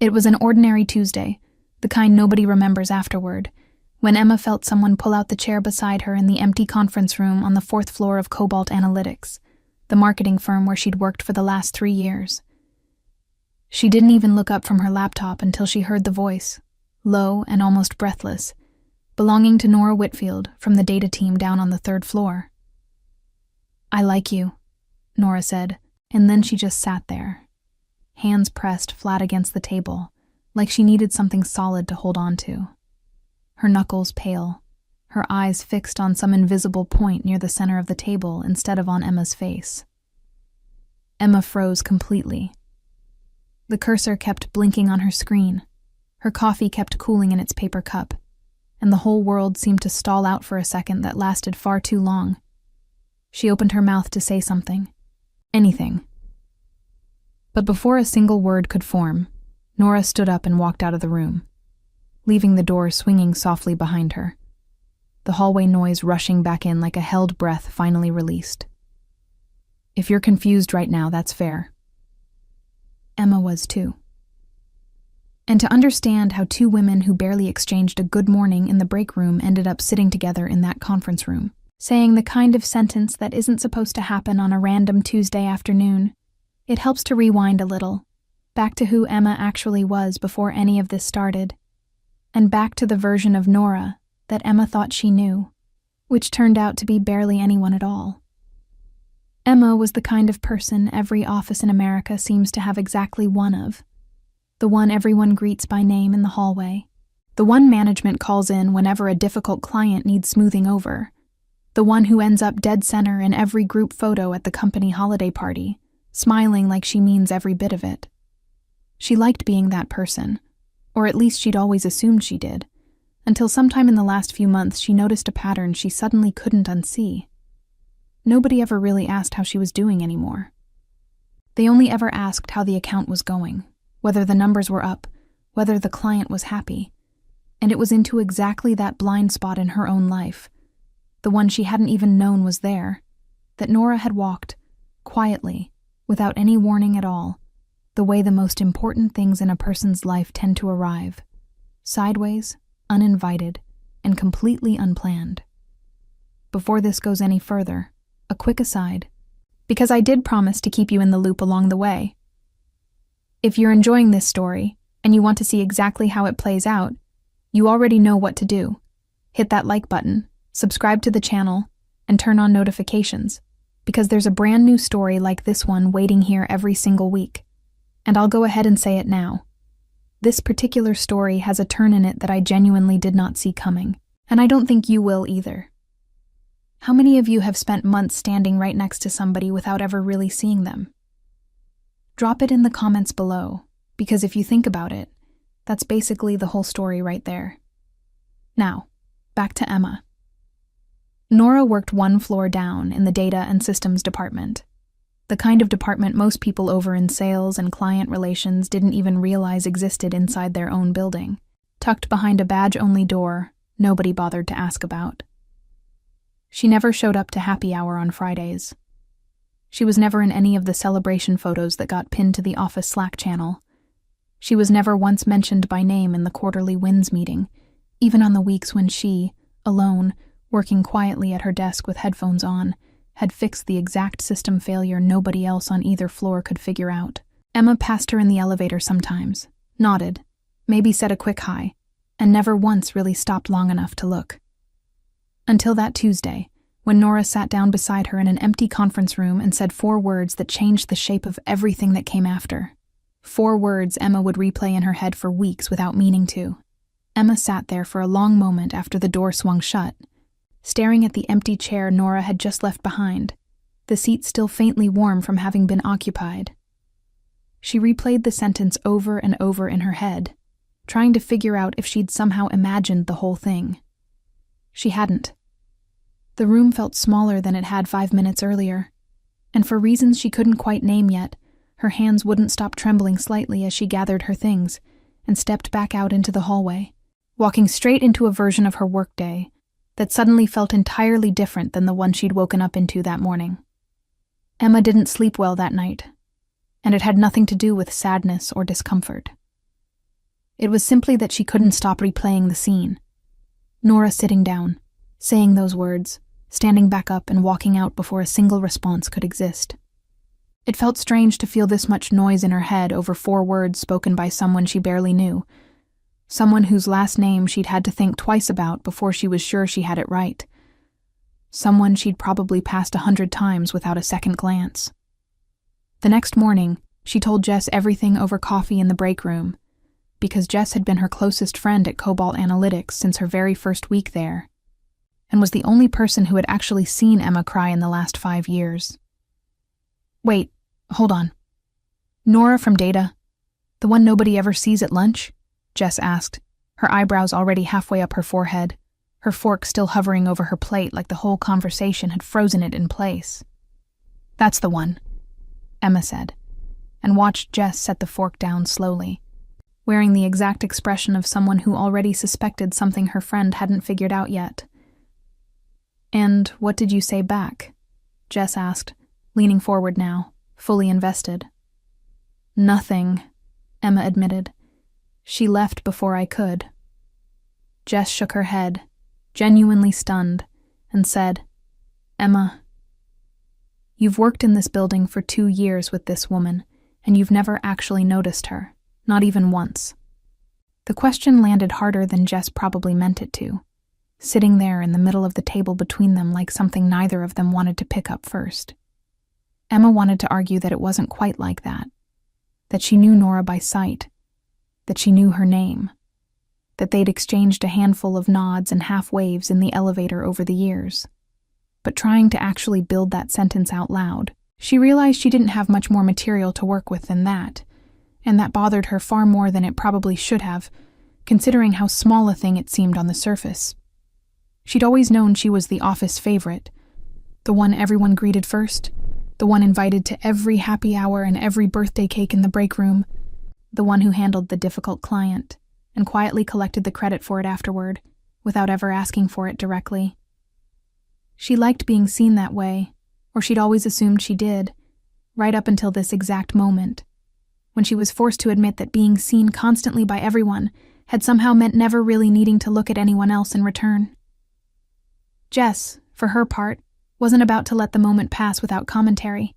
It was an ordinary Tuesday, the kind nobody remembers afterward, when Emma felt someone pull out the chair beside her in the empty conference room on the 4th floor of Cobalt Analytics, the marketing firm where she'd worked for the last 3 years. She didn't even look up from her laptop until she heard the voice, low and almost breathless, belonging to Nora Whitfield from the data team down on the 3rd floor. "I like you," Nora said, and then she just sat there, hands pressed flat against the table, like she needed something solid to hold on to. Her knuckles pale, her eyes fixed on some invisible point near the center of the table instead of on Emma's face. Emma froze completely. The cursor kept blinking on her screen, her coffee kept cooling in its paper cup, and the whole world seemed to stall out for a second that lasted far too long. She opened her mouth to say something. Anything. But before a single word could form, Nora stood up and walked out of the room, leaving the door swinging softly behind her, the hallway noise rushing back in like a held breath finally released. If you're confused right now, that's fair. Emma was too. And to understand how 2 women who barely exchanged a good morning in the break room ended up sitting together in that conference room, saying the kind of sentence that isn't supposed to happen on a random Tuesday afternoon, it helps to rewind a little, back to who Emma actually was before any of this started, and back to the version of Nora that Emma thought she knew, which turned out to be barely anyone at all. Emma was the kind of person every office in America seems to have exactly one of, the one everyone greets by name in the hallway, the one management calls in whenever a difficult client needs smoothing over, the one who ends up dead center in every group photo at the company holiday party, smiling like she means every bit of it. She liked being that person, or at least she'd always assumed she did, until sometime in the last few months she noticed a pattern she suddenly couldn't unsee. Nobody ever really asked how she was doing anymore. They only ever asked how the account was going, whether the numbers were up, whether the client was happy, and it was into exactly that blind spot in her own life, the one she hadn't even known was there, that Nora had walked, quietly, without any warning at all, the way the most important things in a person's life tend to arrive, sideways, uninvited, and completely unplanned. Before this goes any further, a quick aside, because I did promise to keep you in the loop along the way. If you're enjoying this story, and you want to see exactly how it plays out, you already know what to do. Hit that like button, subscribe to the channel, and turn on notifications, because there's a brand new story like this one waiting here every single week. And I'll go ahead and say it now. This particular story has a turn in it that I genuinely did not see coming, and I don't think you will either. How many of you have spent months standing right next to somebody without ever really seeing them? Drop it in the comments below, because if you think about it, that's basically the whole story right there. Now, back to Emma. Nora worked 1 floor down in the data and systems department, the kind of department most people over in sales and client relations didn't even realize existed inside their own building, tucked behind a badge-only door nobody bothered to ask about. She never showed up to happy hour on Fridays. She was never in any of the celebration photos that got pinned to the office Slack channel. She was never once mentioned by name in the quarterly wins meeting, even on the weeks when she, alone, working quietly at her desk with headphones on, had fixed the exact system failure nobody else on either floor could figure out. Emma passed her in the elevator sometimes, nodded, maybe said a quick hi, and never once really stopped long enough to look. Until that Tuesday, when Nora sat down beside her in an empty conference room and said 4 words that changed the shape of everything that came after. 4 words Emma would replay in her head for weeks without meaning to. Emma sat there for a long moment after the door swung shut, staring at the empty chair Nora had just left behind, the seat still faintly warm from having been occupied. She replayed the sentence over and over in her head, trying to figure out if she'd somehow imagined the whole thing. She hadn't. The room felt smaller than it had 5 minutes earlier, and for reasons she couldn't quite name yet, her hands wouldn't stop trembling slightly as she gathered her things and stepped back out into the hallway, walking straight into a version of her workday that suddenly felt entirely different than the one she'd woken up into that morning. Emma didn't sleep well that night, and it had nothing to do with sadness or discomfort. It was simply that she couldn't stop replaying the scene. Nora sitting down, saying those words, standing back up and walking out before a single response could exist. It felt strange to feel this much noise in her head over 4 words spoken by someone she barely knew, someone whose last name she'd had to think twice about before she was sure she had it right, someone she'd probably passed 100 times without a second glance. The next morning, she told Jess everything over coffee in the break room, because Jess had been her closest friend at Cobalt Analytics since her very first week there, and was the only person who had actually seen Emma cry in the last 5 years. Wait, hold on. Nora from Data, the one nobody ever sees at lunch? Jess asked, her eyebrows already halfway up her forehead, her fork still hovering over her plate like the whole conversation had frozen it in place. That's the one, Emma said, and watched Jess set the fork down slowly, wearing the exact expression of someone who already suspected something her friend hadn't figured out yet. And what did you say back? Jess asked, leaning forward now, fully invested. Nothing, Emma admitted. She left before I could. Jess shook her head, genuinely stunned, and said, Emma, you've worked in this building for 2 years with this woman, and you've never actually noticed her, not even once. The question landed harder than Jess probably meant it to, sitting there in the middle of the table between them like something neither of them wanted to pick up first. Emma wanted to argue that it wasn't quite like that she knew Nora by sight, that she knew her name, that they'd exchanged a handful of nods and half waves in the elevator over the years. But trying to actually build that sentence out loud, she realized she didn't have much more material to work with than that, and that bothered her far more than it probably should have, considering how small a thing it seemed on the surface. She'd always known she was the office favorite, the one everyone greeted first, the one invited to every happy hour and every birthday cake in the break room, the one who handled the difficult client and quietly collected the credit for it afterward, without ever asking for it directly. She liked being seen that way, or she'd always assumed she did, right up until this exact moment, when she was forced to admit that being seen constantly by everyone had somehow meant never really needing to look at anyone else in return. Jess, for her part, wasn't about to let the moment pass without commentary,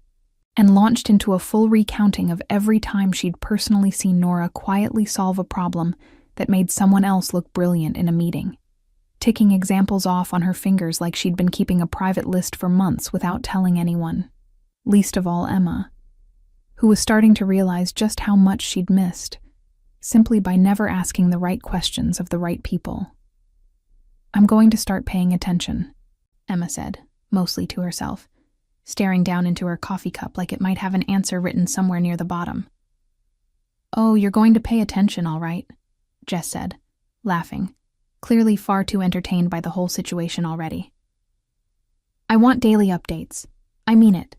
and launched into a full recounting of every time she'd personally seen Nora quietly solve a problem that made someone else look brilliant in a meeting, ticking examples off on her fingers like she'd been keeping a private list for months without telling anyone, least of all Emma, who was starting to realize just how much she'd missed, simply by never asking the right questions of the right people. I'm going to start paying attention, Emma said, mostly to herself, staring down into her coffee cup like it might have an answer written somewhere near the bottom. Oh, you're going to pay attention, all right, Jess said, laughing, clearly far too entertained by the whole situation already. I want daily updates. I mean it.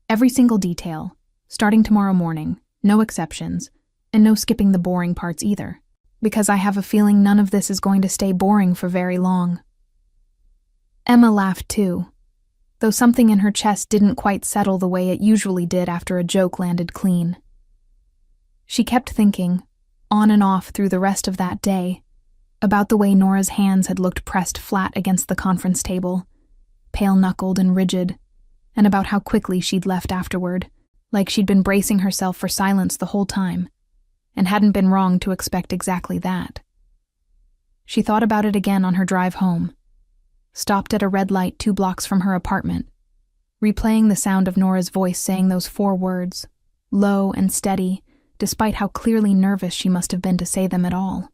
Every single detail, starting tomorrow morning, no exceptions, and no skipping the boring parts either, because I have a feeling none of this is going to stay boring for very long. Emma laughed too, though something in her chest didn't quite settle the way it usually did after a joke landed clean. She kept thinking, on and off through the rest of that day, about the way Nora's hands had looked pressed flat against the conference table, pale-knuckled and rigid, and about how quickly she'd left afterward, like she'd been bracing herself for silence the whole time, and hadn't been wrong to expect exactly that. She thought about it again on her drive home, stopped at a red light 2 blocks from her apartment, replaying the sound of Nora's voice saying those 4 words, low and steady, despite how clearly nervous she must have been to say them at all.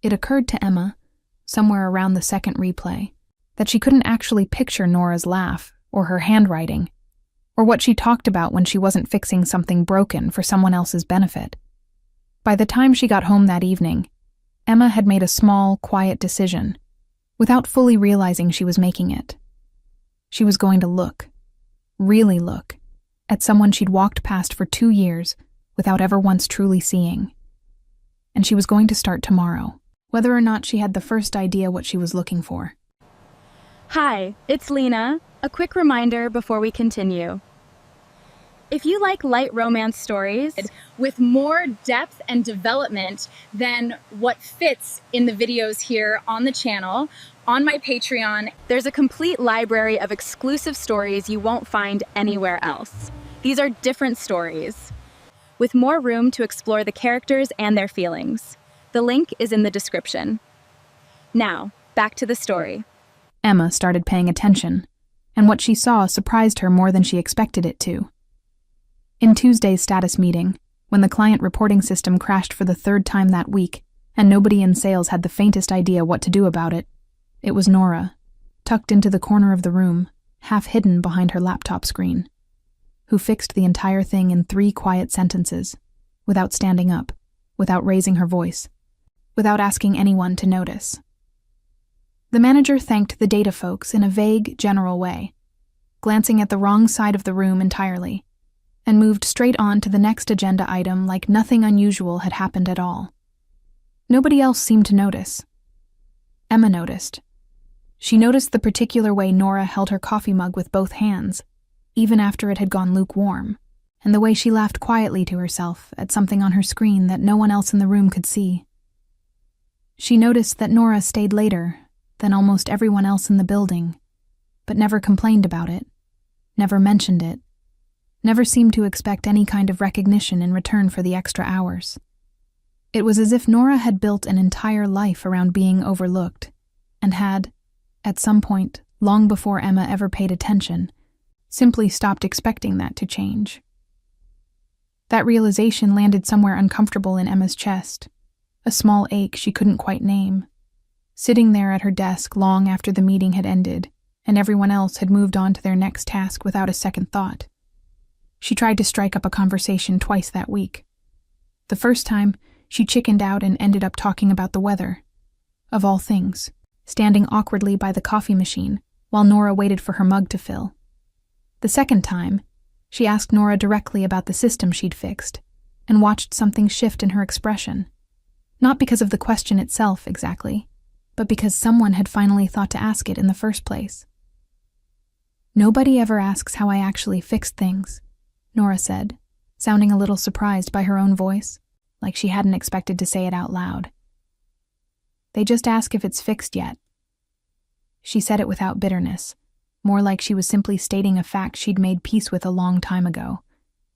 It occurred to Emma, somewhere around the second replay, that she couldn't actually picture Nora's laugh, or her handwriting, or what she talked about when she wasn't fixing something broken for someone else's benefit. By the time she got home that evening, Emma had made a small, quiet decision, without fully realizing she was making it. She was going to look, really look, at someone she'd walked past for 2 years without ever once truly seeing. And she was going to start tomorrow, whether or not she had the first idea what she was looking for. Hi, it's Lena. A quick reminder before we continue. If you like light romance stories with more depth and development than what fits in the videos here on the channel, on my Patreon, there's a complete library of exclusive stories you won't find anywhere else. These are different stories, with more room to explore the characters and their feelings. The link is in the description. Now, back to the story. Emma started paying attention, and what she saw surprised her more than she expected it to. In Tuesday's status meeting, when the client reporting system crashed for the third time that week, and nobody in sales had the faintest idea what to do about it, it was Nora, tucked into the corner of the room, half hidden behind her laptop screen, who fixed the entire thing in 3 quiet sentences, without standing up, without raising her voice, without asking anyone to notice. The manager thanked the data folks in a vague, general way, glancing at the wrong side of the room entirely, and moved straight on to the next agenda item like nothing unusual had happened at all. Nobody else seemed to notice. Emma noticed. She noticed the particular way Nora held her coffee mug with both hands, even after it had gone lukewarm, and the way she laughed quietly to herself at something on her screen that no one else in the room could see. She noticed that Nora stayed later than almost everyone else in the building, but never complained about it, never mentioned it, never seemed to expect any kind of recognition in return for the extra hours. It was as if Nora had built an entire life around being overlooked, and had, at some point, long before Emma ever paid attention, simply stopped expecting that to change. That realization landed somewhere uncomfortable in Emma's chest, a small ache she couldn't quite name, sitting there at her desk long after the meeting had ended, and everyone else had moved on to their next task without a second thought. She tried to strike up a conversation twice that week. The first time, she chickened out and ended up talking about the weather. Of all things, standing awkwardly by the coffee machine while Nora waited for her mug to fill. The second time, she asked Nora directly about the system she'd fixed, and watched something shift in her expression. Not because of the question itself, exactly, but because someone had finally thought to ask it in the first place. "Nobody ever asks how I actually fixed things," Nora said, sounding a little surprised by her own voice, like she hadn't expected to say it out loud. "They just ask if it's fixed yet." She said it without bitterness, more like she was simply stating a fact she'd made peace with a long time ago,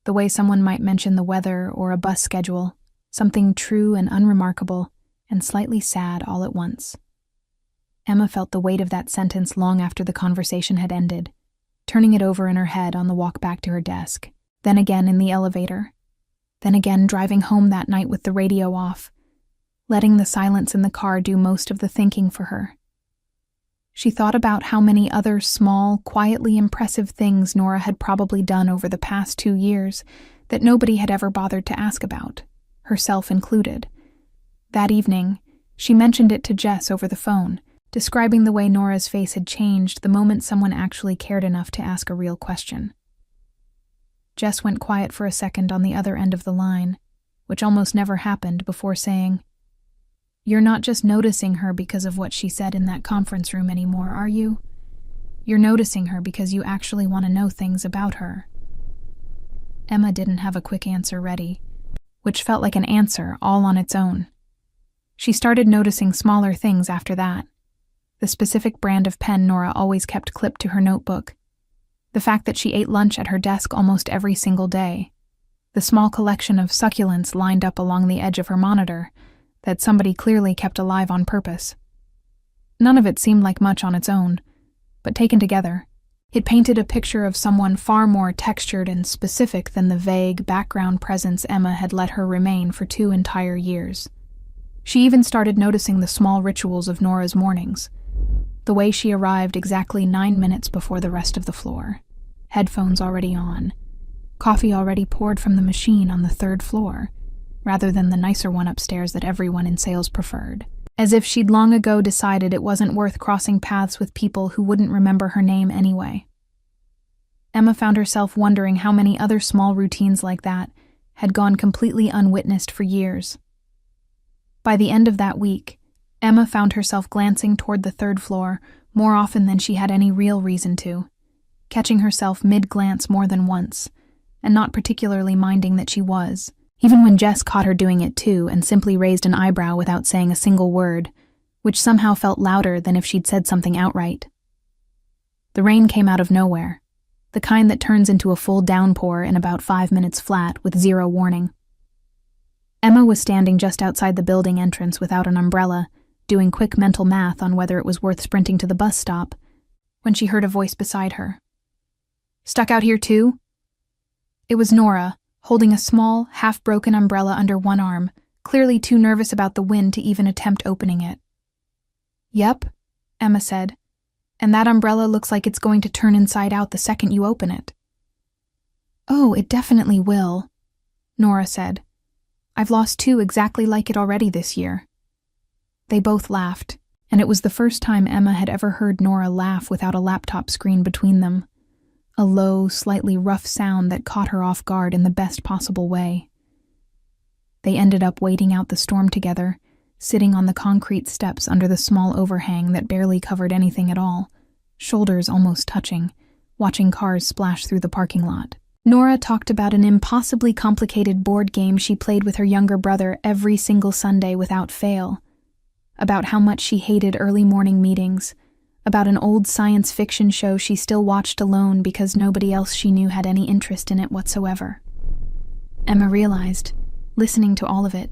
the way someone might mention the weather or a bus schedule, something true and unremarkable and slightly sad all at once. Emma felt the weight of that sentence long after the conversation had ended, turning it over in her head on the walk back to her desk, then again in the elevator, then again driving home that night with the radio off, letting the silence in the car do most of the thinking for her. She thought about how many other small, quietly impressive things Nora had probably done over the past 2 years that nobody had ever bothered to ask about, herself included. That evening, she mentioned it to Jess over the phone, describing the way Nora's face had changed the moment someone actually cared enough to ask a real question. Jess went quiet for a second on the other end of the line, which almost never happened, before saying, "You're not just noticing her because of what she said in that conference room anymore, are you? You're noticing her because you actually want to know things about her." Emma didn't have a quick answer ready, which felt like an answer all on its own. She started noticing smaller things after that. The specific brand of pen Nora always kept clipped to her notebook, the fact that she ate lunch at her desk almost every single day, the small collection of succulents lined up along the edge of her monitor that somebody clearly kept alive on purpose. None of it seemed like much on its own, but taken together, it painted a picture of someone far more textured and specific than the vague background presence Emma had let her remain for 2 entire years. She even started noticing the small rituals of Nora's mornings, the way she arrived exactly 9 minutes before the rest of the floor, headphones already on, coffee already poured from the machine on the 3rd floor, rather than the nicer one upstairs that everyone in sales preferred, as if she'd long ago decided it wasn't worth crossing paths with people who wouldn't remember her name anyway. Emma found herself wondering how many other small routines like that had gone completely unwitnessed for years. By the end of that week, Emma found herself glancing toward the 3rd floor more often than she had any real reason to, catching herself mid-glance more than once, and not particularly minding that she was, even when Jess caught her doing it too and simply raised an eyebrow without saying a single word, which somehow felt louder than if she'd said something outright. The rain came out of nowhere, the kind that turns into a full downpour in about 5 minutes flat with zero warning. Emma was standing just outside the building entrance without an umbrella, doing quick mental math on whether it was worth sprinting to the bus stop, when she heard a voice beside her. "Stuck out here too?" It was Nora, holding a small, half-broken umbrella under one arm, clearly too nervous about the wind to even attempt opening it. "Yep," Emma said, "and that umbrella looks like it's going to turn inside out the second you open it." "Oh, it definitely will," Nora said. "I've lost 2 exactly like it already this year." They both laughed, and it was the first time Emma had ever heard Nora laugh without a laptop screen between them. A low, slightly rough sound that caught her off guard in the best possible way. They ended up waiting out the storm together, sitting on the concrete steps under the small overhang that barely covered anything at all, shoulders almost touching, watching cars splash through the parking lot. Nora talked about an impossibly complicated board game she played with her younger brother every single Sunday without fail, about how much she hated early morning meetings, about an old science fiction show she still watched alone because nobody else she knew had any interest in it whatsoever. Emma realized, listening to all of it,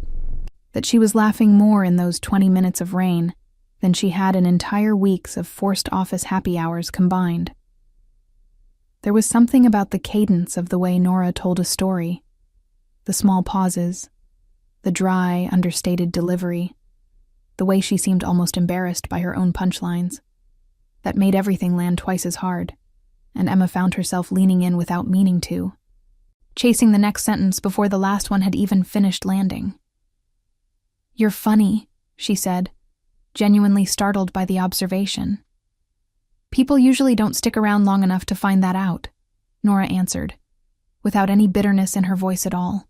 that she was laughing more in those 20 minutes of rain than she had in entire weeks of forced office happy hours combined. There was something about the cadence of the way Nora told a story, the small pauses, the dry, understated delivery, the way she seemed almost embarrassed by her own punchlines, that made everything land twice as hard, and Emma found herself leaning in without meaning to, chasing the next sentence before the last one had even finished landing. "You're funny," she said, genuinely startled by the observation. "People usually don't stick around long enough to find that out," Nora answered, without any bitterness in her voice at all.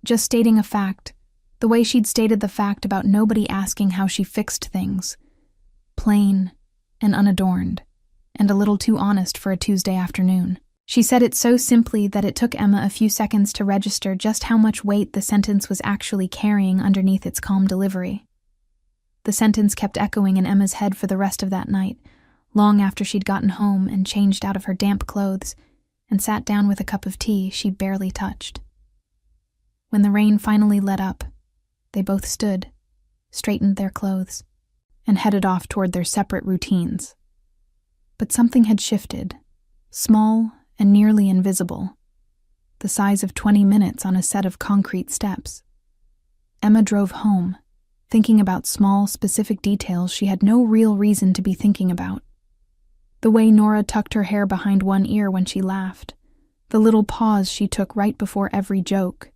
Just stating a fact, the way she'd stated the fact about nobody asking how she fixed things. Plain and unadorned, and a little too honest for a Tuesday afternoon. She said it so simply that it took Emma a few seconds to register just how much weight the sentence was actually carrying underneath its calm delivery. The sentence kept echoing in Emma's head for the rest of that night, long after she'd gotten home and changed out of her damp clothes and sat down with a cup of tea she barely touched. When the rain finally let up, they both stood, straightened their clothes, and headed off toward their separate routines. But something had shifted, small and nearly invisible, the size of 20 minutes on a set of concrete steps. Emma drove home, thinking about small, specific details she had no real reason to be thinking about. The way Nora tucked her hair behind one ear when she laughed, the little pause she took right before every joke,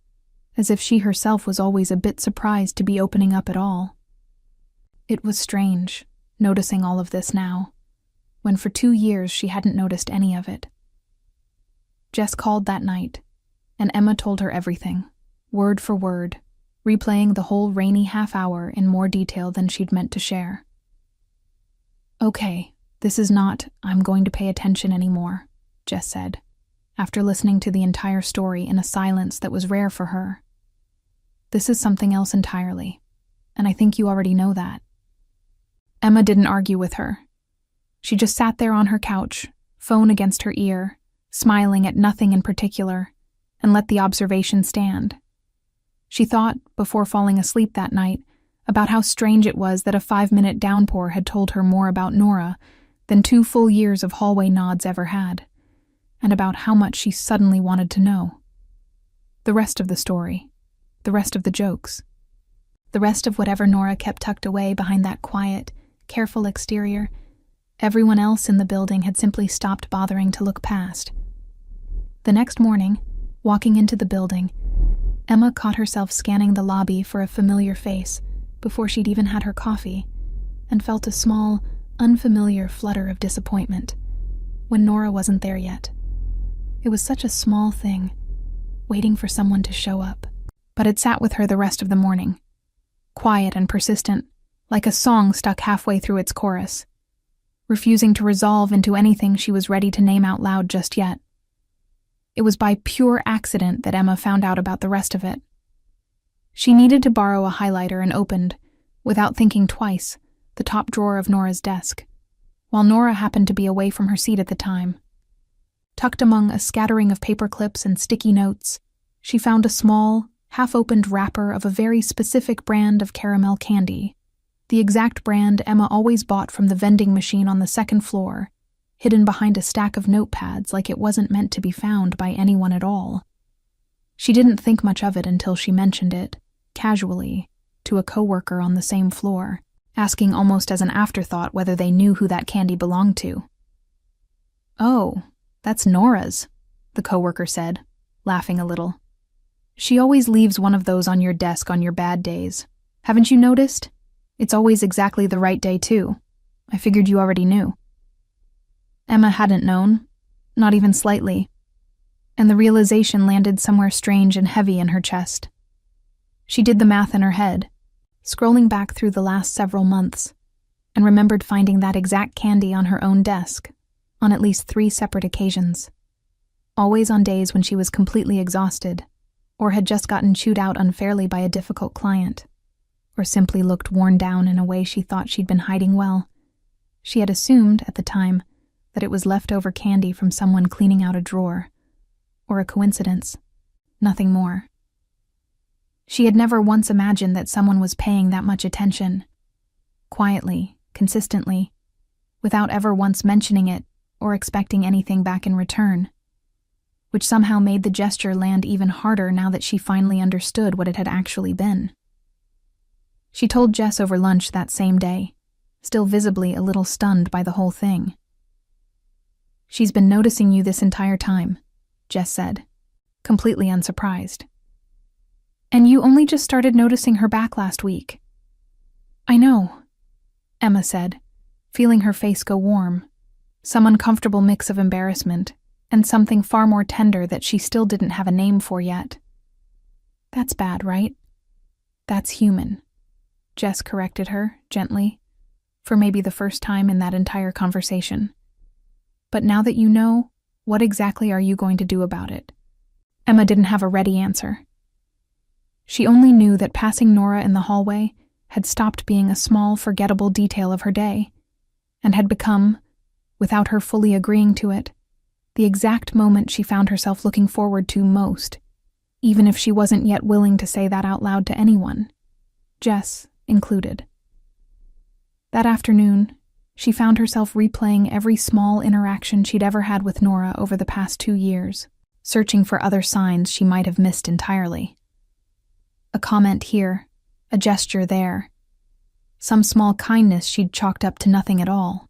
as if she herself was always a bit surprised to be opening up at all. It was strange, noticing all of this now, when for 2 years she hadn't noticed any of it. Jess called that night, and Emma told her everything, word for word, replaying the whole rainy half hour in more detail than she'd meant to share. "Okay, this is not, I'm going to pay attention anymore," Jess said, after listening to the entire story in a silence that was rare for her. "This is something else entirely, and I think you already know that." Emma didn't argue with her. She just sat there on her couch, phone against her ear, smiling at nothing in particular, and let the observation stand. She thought, before falling asleep that night, about how strange it was that a 5-minute downpour had told her more about Nora than 2 full years of hallway nods ever had, and about how much she suddenly wanted to know. The rest of the story, the rest of the jokes, the rest of whatever Nora kept tucked away behind that quiet, careful exterior, everyone else in the building had simply stopped bothering to look past. The next morning, walking into the building, Emma caught herself scanning the lobby for a familiar face before she'd even had her coffee, and felt a small, unfamiliar flutter of disappointment when Nora wasn't there yet. It was such a small thing, waiting for someone to show up, but it sat with her the rest of the morning, quiet and persistent, like a song stuck halfway through its chorus, refusing to resolve into anything she was ready to name out loud just yet. It was by pure accident that Emma found out about the rest of it. She needed to borrow a highlighter and opened, without thinking twice, the top drawer of Nora's desk, while Nora happened to be away from her seat at the time. Tucked among a scattering of paper clips and sticky notes, she found a small, half-opened wrapper of a very specific brand of caramel candy, the exact brand Emma always bought from the vending machine on the second floor, hidden behind a stack of notepads like it wasn't meant to be found by anyone at all. She didn't think much of it until she mentioned it, casually, to a coworker on the same floor, asking almost as an afterthought whether they knew who that candy belonged to. "Oh, that's Nora's," the coworker said, laughing a little. "She always leaves one of those on your desk on your bad days. Haven't you noticed? It's always exactly the right day, too. I figured you already knew." Emma hadn't known, not even slightly, and the realization landed somewhere strange and heavy in her chest. She did the math in her head, scrolling back through the last several months, and remembered finding that exact candy on her own desk on at least 3 separate occasions, always on days when she was completely exhausted, or had just gotten chewed out unfairly by a difficult client, or simply looked worn down in a way she thought she'd been hiding well. She had assumed, at the time, that it was leftover candy from someone cleaning out a drawer, or a coincidence, nothing more. She had never once imagined that someone was paying that much attention, quietly, consistently, without ever once mentioning it or expecting anything back in return, which somehow made the gesture land even harder now that she finally understood what it had actually been. She told Jess over lunch that same day, still visibly a little stunned by the whole thing. "She's been noticing you this entire time," Jess said, completely unsurprised. "And you only just started noticing her back last week." "I know," Emma said, feeling her face go warm, some uncomfortable mix of embarrassment and something far more tender that she still didn't have a name for yet. "That's bad, right?" "That's human," Jess corrected her, gently, for maybe the first time in that entire conversation. "But now that you know, what exactly are you going to do about it?" Emma didn't have a ready answer. She only knew that passing Nora in the hallway had stopped being a small, forgettable detail of her day, and had become, without her fully agreeing to it, the exact moment she found herself looking forward to most, even if she wasn't yet willing to say that out loud to anyone, Jess included. That afternoon, she found herself replaying every small interaction she'd ever had with Nora over the past 2 years, searching for other signs she might have missed entirely. A comment here, a gesture there, some small kindness she'd chalked up to nothing at all.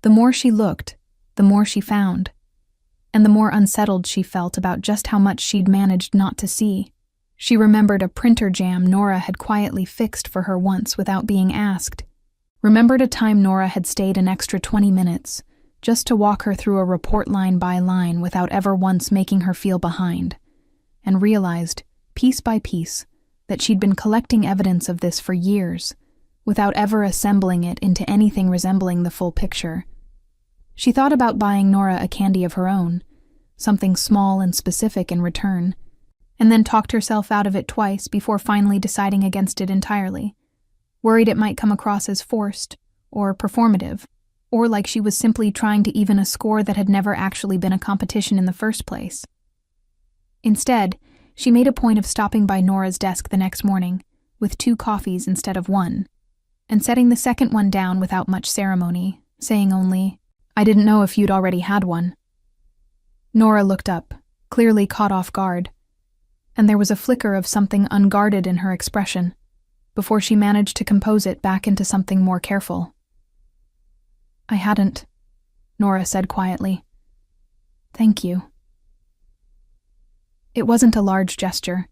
The more she looked, the more she found, and the more unsettled she felt about just how much she'd managed not to see. She remembered a printer jam Nora had quietly fixed for her once without being asked, remembered a time Nora had stayed an extra 20 minutes, just to walk her through a report line by line without ever once making her feel behind, and realized, piece by piece, that she'd been collecting evidence of this for years, without ever assembling it into anything resembling the full picture. She thought about buying Nora a candy of her own, something small and specific in return, and then talked herself out of it twice before finally deciding against it entirely, worried it might come across as forced, or performative, or like she was simply trying to even a score that had never actually been a competition in the first place. Instead, she made a point of stopping by Nora's desk the next morning, with 2 coffees instead of 1, and setting the second one down without much ceremony, saying only, "I didn't know if you'd already had one." Nora looked up, clearly caught off guard, and there was a flicker of something unguarded in her expression, before she managed to compose it back into something more careful. "I hadn't," Nora said quietly. "Thank you." It wasn't a large gesture.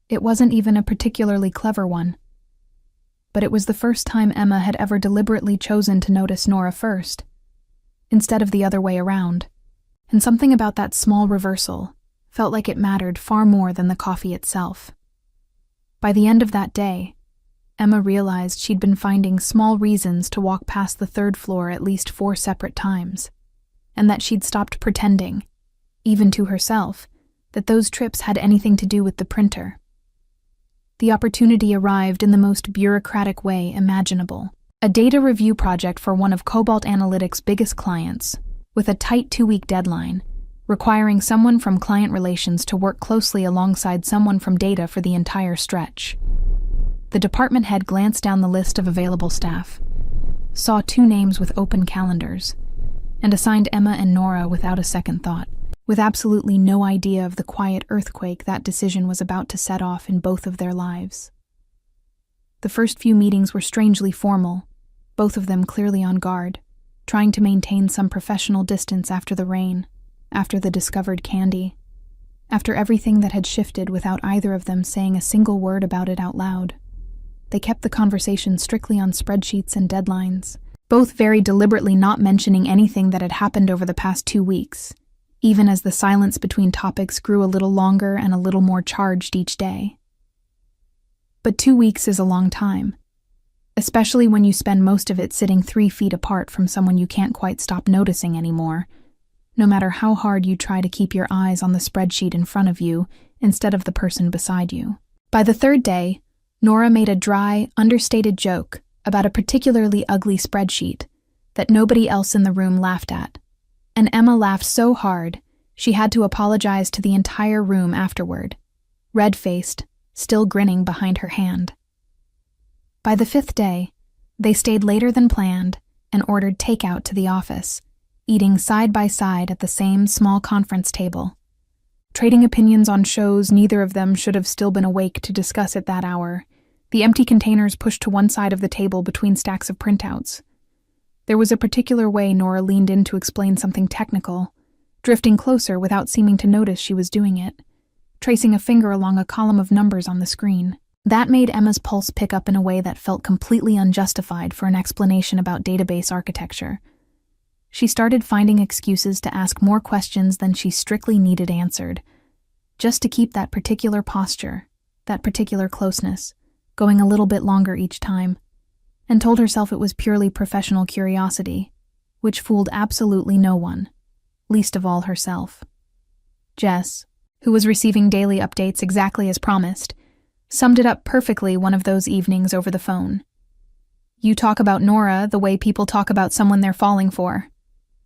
It wasn't even a particularly clever one. But it was the first time Emma had ever deliberately chosen to notice Nora first, instead of the other way around, and something about that small reversal felt like it mattered far more than the coffee itself. By the end of that day, Emma realized she'd been finding small reasons to walk past the 3rd floor at least 4 separate times, and that she'd stopped pretending, even to herself, that those trips had anything to do with the printer. The opportunity arrived in the most bureaucratic way imaginable. A data review project for one of Cobalt Analytics' biggest clients, with a tight 2-week deadline, requiring someone from client relations to work closely alongside someone from data for the entire stretch. The department head glanced down the list of available staff, saw 2 names with open calendars, and assigned Emma and Nora without a second thought, with absolutely no idea of the quiet earthquake that decision was about to set off in both of their lives. The first few meetings were strangely formal, both of them clearly on guard, trying to maintain some professional distance after the rain, after the discovered candy, after everything that had shifted without either of them saying a single word about it out loud. They kept the conversation strictly on spreadsheets and deadlines, both very deliberately not mentioning anything that had happened over the past 2 weeks, even as the silence between topics grew a little longer and a little more charged each day. But 2 weeks is a long time, especially when you spend most of it sitting 3 feet apart from someone you can't quite stop noticing anymore, no matter how hard you try to keep your eyes on the spreadsheet in front of you instead of the person beside you. By the 3rd day, Nora made a dry, understated joke about a particularly ugly spreadsheet that nobody else in the room laughed at, and Emma laughed so hard she had to apologize to the entire room afterward, red-faced, still grinning behind her hand. By the 5th day, they stayed later than planned and ordered takeout to the office, eating side by side at the same small conference table, trading opinions on shows neither of them should have still been awake to discuss at that hour, the empty containers pushed to one side of the table between stacks of printouts. There was a particular way Nora leaned in to explain something technical, drifting closer without seeming to notice she was doing it, tracing a finger along a column of numbers on the screen. That made Emma's pulse pick up in a way that felt completely unjustified for an explanation about database architecture. She started finding excuses to ask more questions than she strictly needed answered, just to keep that particular posture, that particular closeness, going a little bit longer each time, and told herself it was purely professional curiosity, which fooled absolutely no one, least of all herself. Jess, who was receiving daily updates exactly as promised, summed it up perfectly one of those evenings over the phone. "You talk about Nora the way people talk about someone they're falling for,"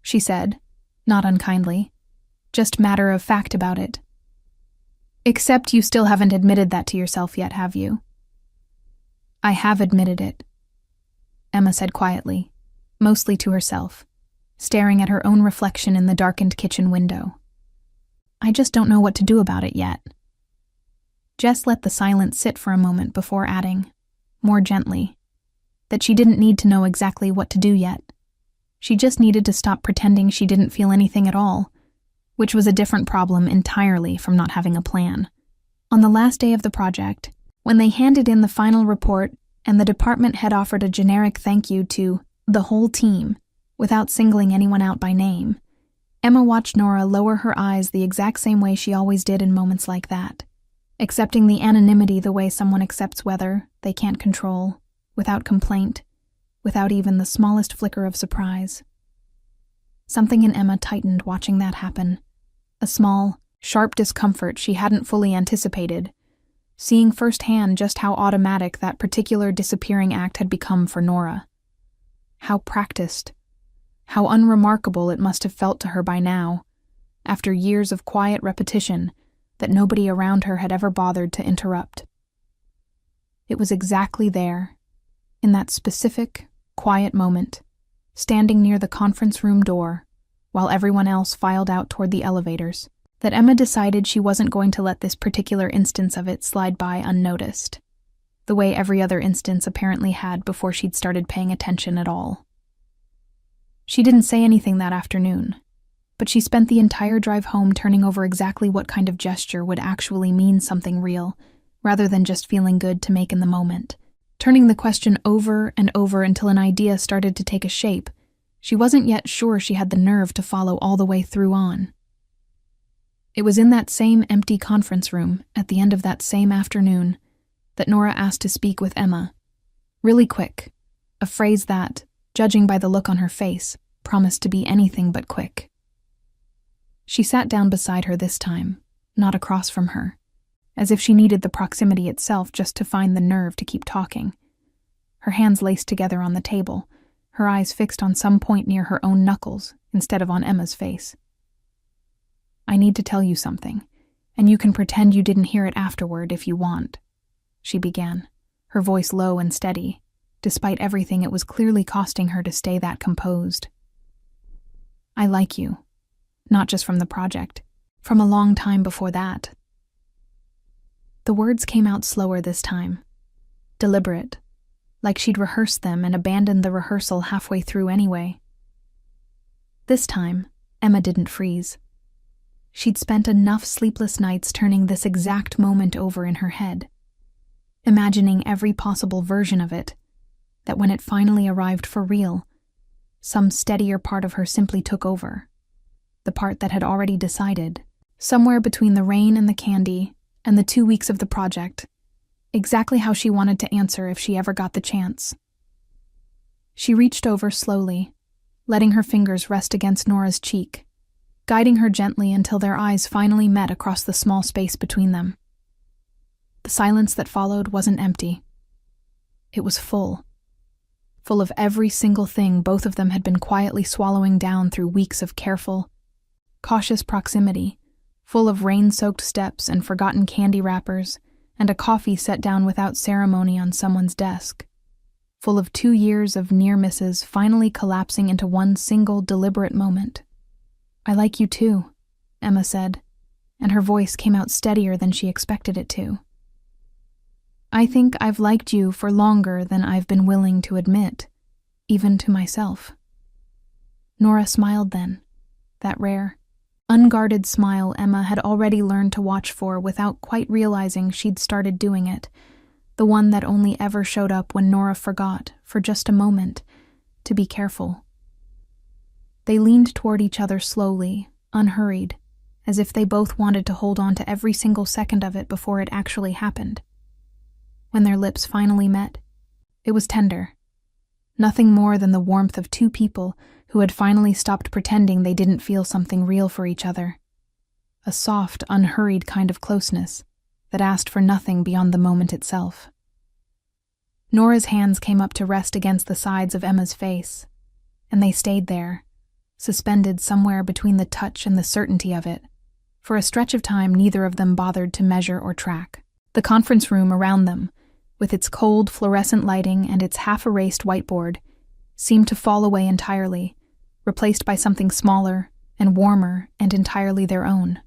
she said, not unkindly, just matter of fact about it. "Except you still haven't admitted that to yourself yet, have you?" "I have admitted it," Emma said quietly, mostly to herself, staring at her own reflection in the darkened kitchen window. "I just don't know what to do about it yet." Jess let the silence sit for a moment before adding, more gently, that she didn't need to know exactly what to do yet. She just needed to stop pretending she didn't feel anything at all, which was a different problem entirely from not having a plan. On the last day of the project, when they handed in the final report and the department had offered a generic thank you to the whole team, without singling anyone out by name, Emma watched Nora lower her eyes the exact same way she always did in moments like that, accepting the anonymity the way someone accepts weather they can't control, without complaint, without even the smallest flicker of surprise. Something in Emma tightened watching that happen, a small, sharp discomfort she hadn't fully anticipated, seeing firsthand just how automatic that particular disappearing act had become for Nora. How practiced, how unremarkable it must have felt to her by now, after years of quiet repetition that nobody around her had ever bothered to interrupt. It was exactly there, in that specific, quiet moment, standing near the conference room door, while everyone else filed out toward the elevators, that Emma decided she wasn't going to let this particular instance of it slide by unnoticed, the way every other instance apparently had before she'd started paying attention at all. She didn't say anything that afternoon, but she spent the entire drive home turning over exactly what kind of gesture would actually mean something real, rather than just feeling good to make in the moment. Turning the question over and over until an idea started to take a shape, she wasn't yet sure she had the nerve to follow all the way through on. It was in that same empty conference room, at the end of that same afternoon, that Nora asked to speak with Emma. Really quick, a phrase that, judging by the look on her face, promised to be anything but quick. She sat down beside her this time, not across from her, as if she needed the proximity itself just to find the nerve to keep talking. Her hands laced together on the table, her eyes fixed on some point near her own knuckles instead of on Emma's face. "I need to tell you something, and you can pretend you didn't hear it afterward if you want," she began, her voice low and steady. Despite everything, it was clearly costing her to stay that composed. "I like you, not just from the project, from a long time before that." The words came out slower this time, deliberate, like she'd rehearsed them and abandoned the rehearsal halfway through anyway. This time, Emma didn't freeze. She'd spent enough sleepless nights turning this exact moment over in her head, imagining every possible version of it, that when it finally arrived for real, some steadier part of her simply took over. The part that had already decided, somewhere between the rain and the candy and the 2 weeks of the project, exactly how she wanted to answer if she ever got the chance. She reached over slowly, letting her fingers rest against Nora's cheek, guiding her gently until their eyes finally met across the small space between them. The silence that followed wasn't empty. It was full of every single thing both of them had been quietly swallowing down through weeks of careful, cautious proximity, full of rain-soaked steps and forgotten candy wrappers, and a coffee set down without ceremony on someone's desk, full of 2 years of near misses finally collapsing into one single deliberate moment. "I like you too," Emma said, and her voice came out steadier than she expected it to. "I think I've liked you for longer than I've been willing to admit, even to myself." Nora smiled then, that rare, unguarded smile Emma had already learned to watch for without quite realizing she'd started doing it, the one that only ever showed up when Nora forgot, for just a moment, to be careful. They leaned toward each other slowly, unhurried, as if they both wanted to hold on to every single second of it before it actually happened. When their lips finally met, it was tender. Nothing more than the warmth of 2 people who had finally stopped pretending they didn't feel something real for each other. A soft, unhurried kind of closeness that asked for nothing beyond the moment itself. Nora's hands came up to rest against the sides of Emma's face, and they stayed there, suspended somewhere between the touch and the certainty of it. For a stretch of time, neither of them bothered to measure or track. The conference room around them, with its cold fluorescent lighting and its half-erased whiteboard, seemed to fall away entirely, replaced by something smaller and warmer and entirely their own.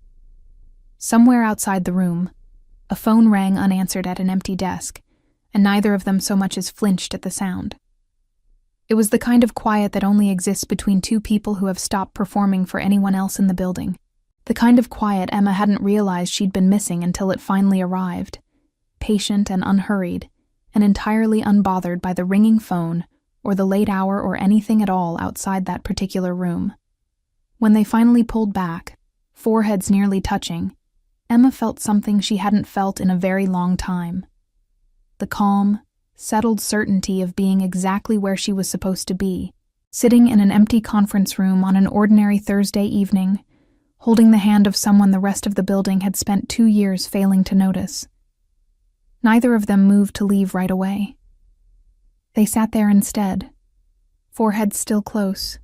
Somewhere outside the room, a phone rang unanswered at an empty desk, and neither of them so much as flinched at the sound. It was the kind of quiet that only exists between 2 people who have stopped performing for anyone else in the building. The kind of quiet Emma hadn't realized she'd been missing until it finally arrived, patient and unhurried, and entirely unbothered by the ringing phone or the late hour or anything at all outside that particular room. When they finally pulled back, foreheads nearly touching, Emma felt something she hadn't felt in a very long time. The calm, settled certainty of being exactly where she was supposed to be, sitting in an empty conference room on an ordinary Thursday evening, holding the hand of someone the rest of the building had spent 2 years failing to notice. Neither of them moved to leave right away. They sat there instead, foreheads still close,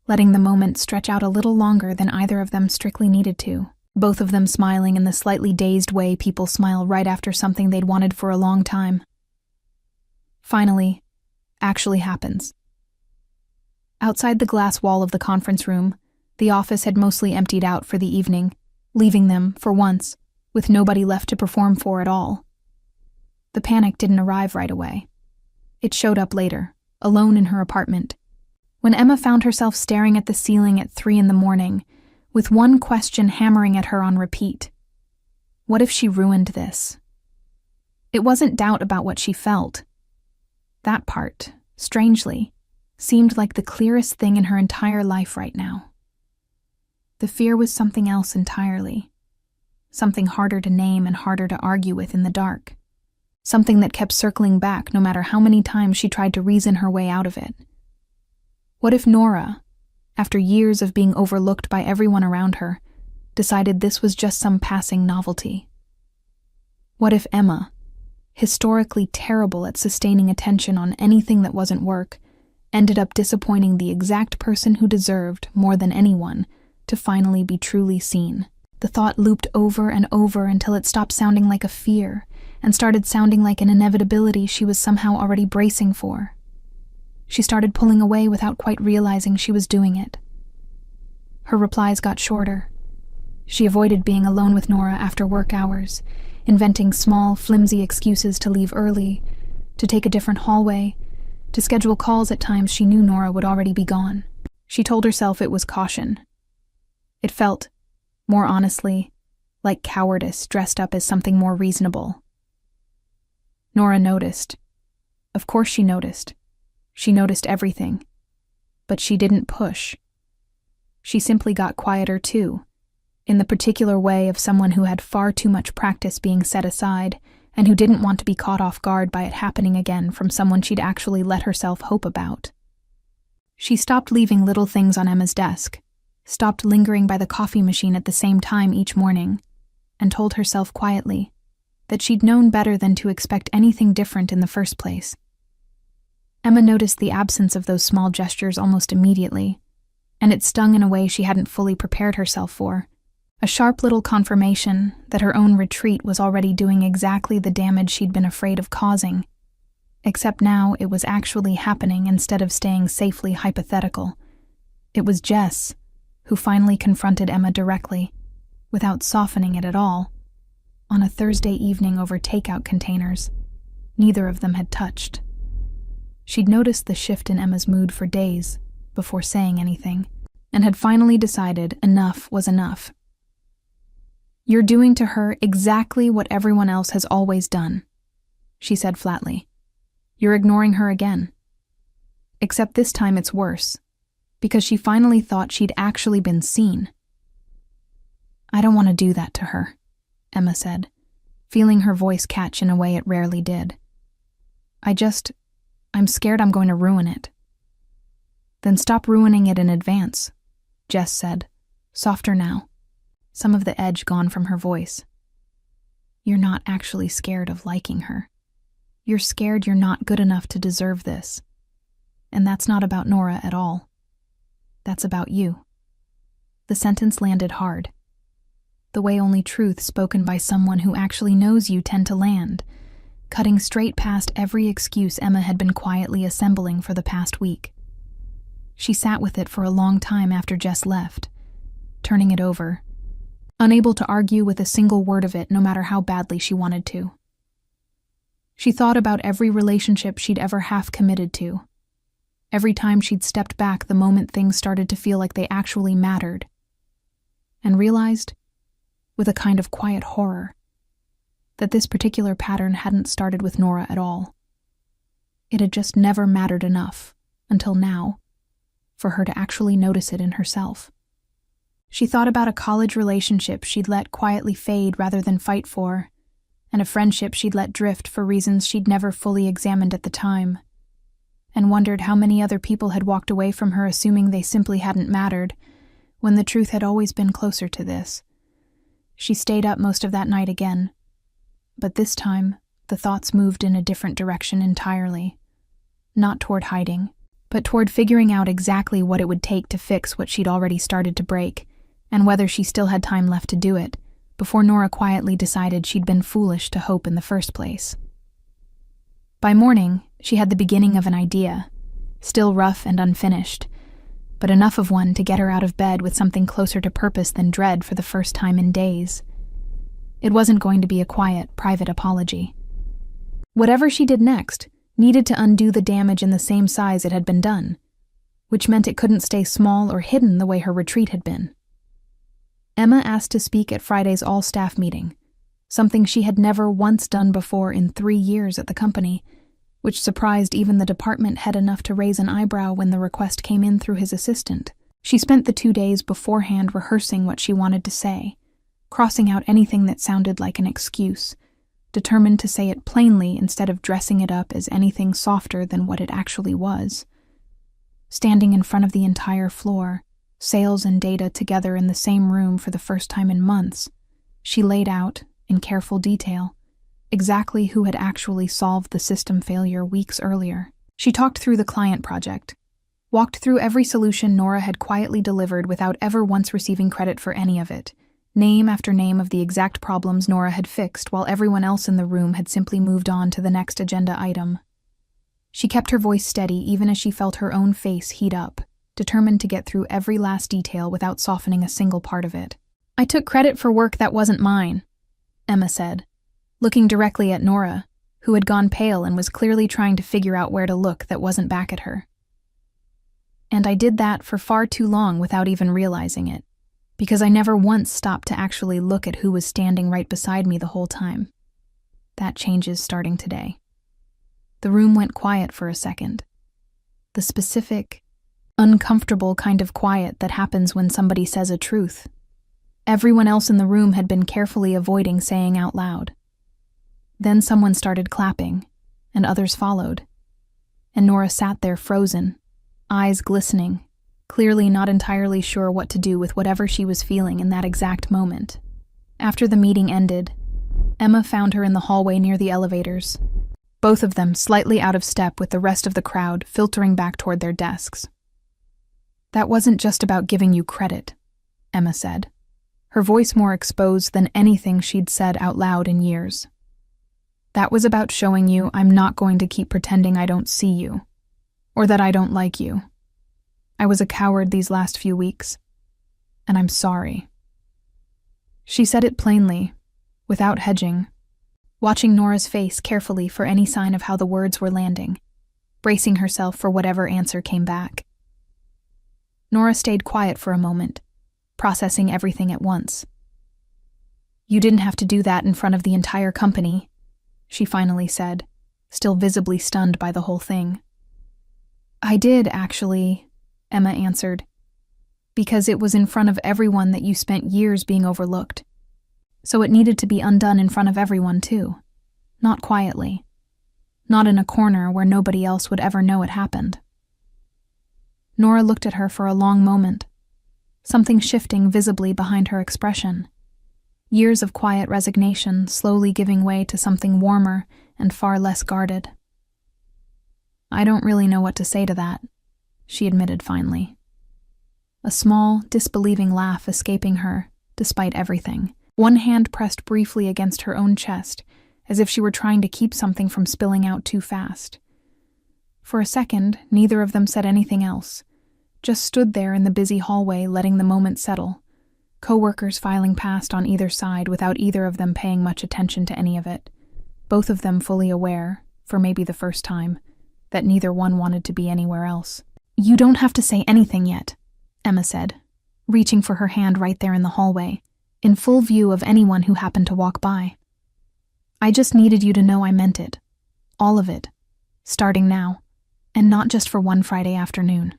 letting the moment stretch out a little longer than either of them strictly needed to, both of them smiling in the slightly dazed way people smile right after something they'd wanted for a long time. Finally, actually happens. Outside the glass wall of the conference room, the office had mostly emptied out for the evening, leaving them, for once, with nobody left to perform for at all. The panic didn't arrive right away. It showed up later, alone in her apartment, when Emma found herself staring at the ceiling at 3 a.m, with one question hammering at her on repeat. What if she ruined this? It wasn't doubt about what she felt. That part, strangely, seemed like the clearest thing in her entire life right now. The fear was something else entirely, something harder to name and harder to argue with in the dark, something that kept circling back no matter how many times she tried to reason her way out of it. What if Nora, after years of being overlooked by everyone around her, decided this was just some passing novelty. What if Emma, historically terrible at sustaining attention on anything that wasn't work, ended up disappointing the exact person who deserved, more than anyone, to finally be truly seen? The thought looped over and over until it stopped sounding like a fear and started sounding like an inevitability she was somehow already bracing for. She started pulling away without quite realizing she was doing it. Her replies got shorter. She avoided being alone with Nora after work hours, inventing small, flimsy excuses to leave early, to take a different hallway, to schedule calls at times she knew Nora would already be gone. She told herself it was caution. It felt, more honestly, like cowardice dressed up as something more reasonable. Nora noticed. Of course she noticed. She noticed everything. But she didn't push. She simply got quieter too, in the particular way of someone who had far too much practice being set aside and who didn't want to be caught off guard by it happening again from someone she'd actually let herself hope about. She stopped leaving little things on Emma's desk, stopped lingering by the coffee machine at the same time each morning, and told herself quietly that she'd known better than to expect anything different in the first place. Emma noticed the absence of those small gestures almost immediately, and it stung in a way she hadn't fully prepared herself for, a sharp little confirmation that her own retreat was already doing exactly the damage she'd been afraid of causing, except now it was actually happening instead of staying safely hypothetical. It was Jess who finally confronted Emma directly, without softening it at all, on a Thursday evening over takeout containers neither of them had touched. She'd noticed the shift in Emma's mood for days before saying anything, and had finally decided enough was enough. "You're doing to her exactly what everyone else has always done," she said flatly. "You're ignoring her again. Except this time it's worse, because she finally thought she'd actually been seen." "I don't want to do that to her," Emma said, feeling her voice catch in a way it rarely did. I'm scared I'm going to ruin it." "Then stop ruining it in advance," Jess said, softer now, some of the edge gone from her voice. "You're not actually scared of liking her. You're scared you're not good enough to deserve this. And that's not about Nora at all. That's about you." The sentence landed hard, the way only truth spoken by someone who actually knows you tend to land, cutting straight past every excuse Emma had been quietly assembling for the past week. She sat with it for a long time after Jess left, turning it over, unable to argue with a single word of it no matter how badly she wanted to. She thought about every relationship she'd ever half committed to, every time she'd stepped back the moment things started to feel like they actually mattered, and realized, with a kind of quiet horror, that this particular pattern hadn't started with Nora at all. It had just never mattered enough, until now, for her to actually notice it in herself. She thought about a college relationship she'd let quietly fade rather than fight for, and a friendship she'd let drift for reasons she'd never fully examined at the time, and wondered how many other people had walked away from her assuming they simply hadn't mattered, when the truth had always been closer to this. She stayed up most of that night again, but this time the thoughts moved in a different direction entirely, not toward hiding, but toward figuring out exactly what it would take to fix what she'd already started to break, and whether she still had time left to do it, before Nora quietly decided she'd been foolish to hope in the first place. By morning, she had the beginning of an idea, still rough and unfinished, but enough of one to get her out of bed with something closer to purpose than dread for the first time in days. It wasn't going to be a quiet, private apology. Whatever she did next needed to undo the damage in the same size it had been done, which meant it couldn't stay small or hidden the way her retreat had been. Emma asked to speak at Friday's all-staff meeting, something she had never once done before in 3 years at the company, which surprised even the department head enough to raise an eyebrow when the request came in through his assistant. She spent the 2 days beforehand rehearsing what she wanted to say, crossing out anything that sounded like an excuse, determined to say it plainly instead of dressing it up as anything softer than what it actually was. Standing in front of the entire floor, sales and data together in the same room for the first time in months. She laid out, in careful detail, exactly who had actually solved the system failure weeks earlier. She talked through the client project, walked through every solution Nora had quietly delivered without ever once receiving credit for any of it, name after name of the exact problems Nora had fixed while everyone else in the room had simply moved on to the next agenda item. She kept her voice steady even as she felt her own face heat up, determined to get through every last detail without softening a single part of it. "I took credit for work that wasn't mine," Emma said, looking directly at Nora, who had gone pale and was clearly trying to figure out where to look that wasn't back at her. "And I did that for far too long without even realizing it, because I never once stopped to actually look at who was standing right beside me the whole time. That changes starting today." The room went quiet for a second. The specific, uncomfortable kind of quiet that happens when somebody says a truth. Everyone else in the room had been carefully avoiding saying out loud. Then someone started clapping, and others followed. And Nora sat there frozen, eyes glistening, clearly not entirely sure what to do with whatever she was feeling in that exact moment. After the meeting ended, Emma found her in the hallway near the elevators, both of them slightly out of step with the rest of the crowd filtering back toward their desks. "That wasn't just about giving you credit," Emma said, her voice more exposed than anything she'd said out loud in years. "That was about showing you I'm not going to keep pretending I don't see you, or that I don't like you. I was a coward these last few weeks, and I'm sorry." She said it plainly, without hedging, watching Nora's face carefully for any sign of how the words were landing, bracing herself for whatever answer came back. Nora stayed quiet for a moment, processing everything at once. "You didn't have to do that in front of the entire company," she finally said, still visibly stunned by the whole thing. "I did, actually," Emma answered, "because it was in front of everyone that you spent years being overlooked. So it needed to be undone in front of everyone, too. Not quietly. Not in a corner where nobody else would ever know it happened." Nora looked at her for a long moment, something shifting visibly behind her expression. Years of quiet resignation slowly giving way to something warmer and far less guarded. "I don't really know what to say to that," she admitted finally. A small, disbelieving laugh escaping her, despite everything. One hand pressed briefly against her own chest, as if she were trying to keep something from spilling out too fast. For a second, neither of them said anything else, just stood there in the busy hallway letting the moment settle, co-workers filing past on either side without either of them paying much attention to any of it, both of them fully aware, for maybe the first time, that neither one wanted to be anywhere else. "You don't have to say anything yet," Emma said, reaching for her hand right there in the hallway, in full view of anyone who happened to walk by. "I just needed you to know I meant it. All of it. Starting now. And not just for one Friday afternoon."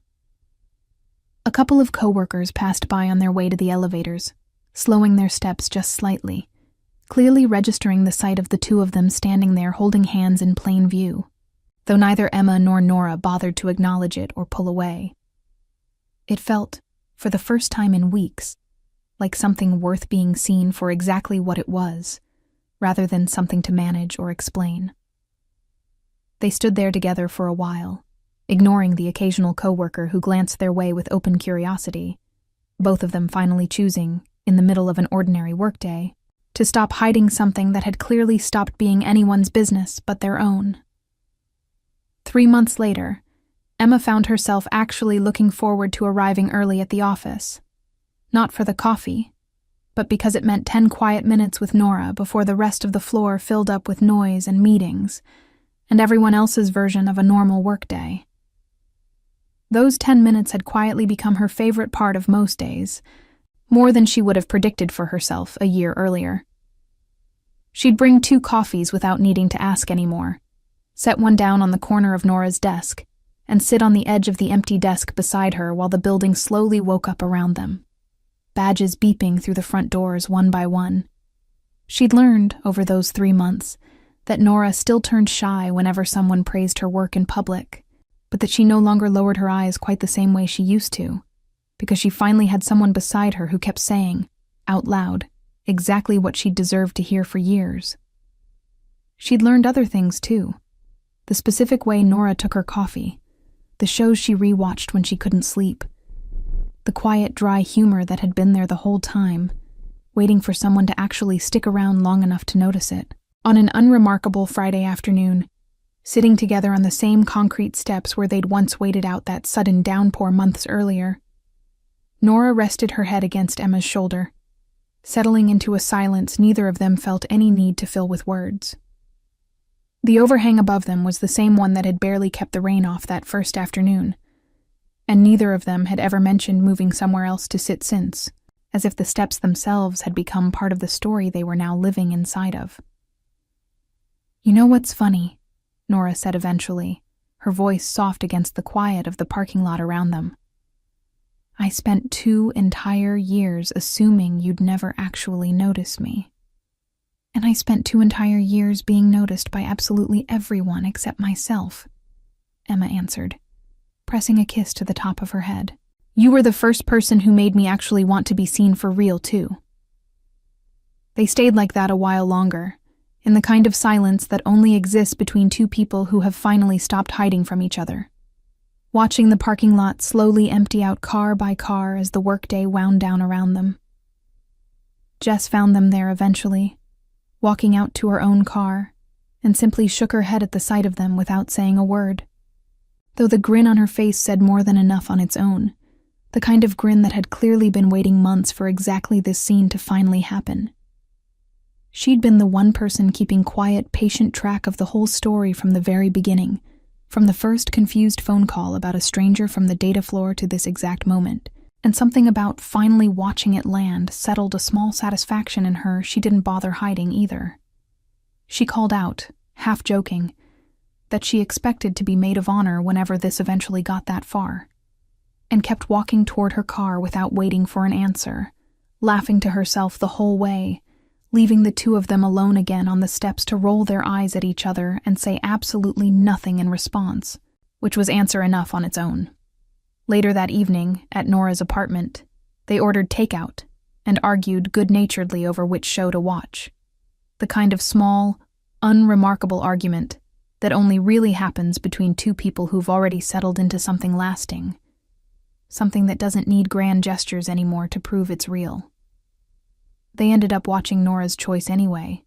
A couple of co-workers passed by on their way to the elevators, slowing their steps just slightly, clearly registering the sight of the two of them standing there holding hands in plain view, though neither Emma nor Nora bothered to acknowledge it or pull away. It felt, for the first time in weeks, like something worth being seen for exactly what it was, rather than something to manage or explain. They stood there together for a while, ignoring the occasional coworker who glanced their way with open curiosity, both of them finally choosing, in the middle of an ordinary workday, to stop hiding something that had clearly stopped being anyone's business but their own. 3 months later, Emma found herself actually looking forward to arriving early at the office. Not for the coffee, but because it meant 10 quiet minutes with Nora before the rest of the floor filled up with noise and meetings, and everyone else's version of a normal workday. Those 10 minutes had quietly become her favorite part of most days, more than she would have predicted for herself a year earlier. She'd bring 2 coffees without needing to ask anymore, set one down on the corner of Nora's desk, and sit on the edge of the empty desk beside her while the building slowly woke up around them, badges beeping through the front doors one by one. She'd learned, over those 3 months, that Nora still turned shy whenever someone praised her work in public, but that she no longer lowered her eyes quite the same way she used to, because she finally had someone beside her who kept saying, out loud, exactly what she'd deserved to hear for years. She'd learned other things too. The specific way Nora took her coffee, the shows she rewatched when she couldn't sleep, the quiet, dry humor that had been there the whole time, waiting for someone to actually stick around long enough to notice it. On an unremarkable Friday afternoon, sitting together on the same concrete steps where they'd once waited out that sudden downpour months earlier, Nora rested her head against Emma's shoulder, settling into a silence neither of them felt any need to fill with words. The overhang above them was the same one that had barely kept the rain off that first afternoon, and neither of them had ever mentioned moving somewhere else to sit since, as if the steps themselves had become part of the story they were now living inside of. "You know what's funny?" Nora said eventually, her voice soft against the quiet of the parking lot around them. "I spent 2 entire years assuming you'd never actually notice me. And I spent 2 entire years being noticed by absolutely everyone except myself," Emma answered, pressing a kiss to the top of her head. "You were the first person who made me actually want to be seen for real, too." They stayed like that a while longer, in the kind of silence that only exists between two people who have finally stopped hiding from each other, watching the parking lot slowly empty out car by car as the workday wound down around them. Jess found them there eventually, walking out to her own car, and simply shook her head at the sight of them without saying a word. Though the grin on her face said more than enough on its own, the kind of grin that had clearly been waiting months for exactly this scene to finally happen. She'd been the one person keeping quiet, patient track of the whole story from the very beginning, from the first confused phone call about a stranger from the data floor to this exact moment, and something about finally watching it land settled a small satisfaction in her she didn't bother hiding either. She called out, half joking, that she expected to be maid of honor whenever this eventually got that far, and kept walking toward her car without waiting for an answer, laughing to herself the whole way, leaving the two of them alone again on the steps to roll their eyes at each other and say absolutely nothing in response, which was answer enough on its own. Later that evening, at Nora's apartment, they ordered takeout and argued good-naturedly over which show to watch. The kind of small, unremarkable argument that only really happens between two people who've already settled into something lasting, something that doesn't need grand gestures anymore to prove it's real. They ended up watching Nora's choice anyway,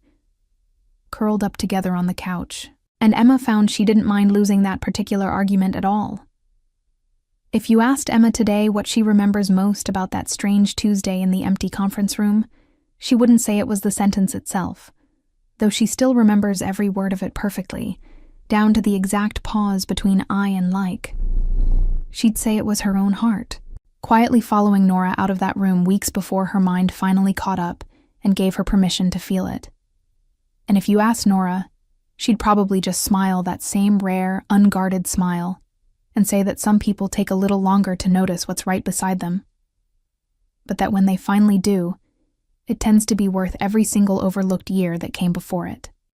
curled up together on the couch, and Emma found she didn't mind losing that particular argument at all. If you asked Emma today what she remembers most about that strange Tuesday in the empty conference room, she wouldn't say it was the sentence itself, though she still remembers every word of it perfectly, down to the exact pause between I and like. She'd say it was her own heart, quietly following Nora out of that room weeks before her mind finally caught up and gave her permission to feel it. And if you asked Nora, she'd probably just smile that same rare, unguarded smile and say that some people take a little longer to notice what's right beside them, but that when they finally do, it tends to be worth every single overlooked year that came before it.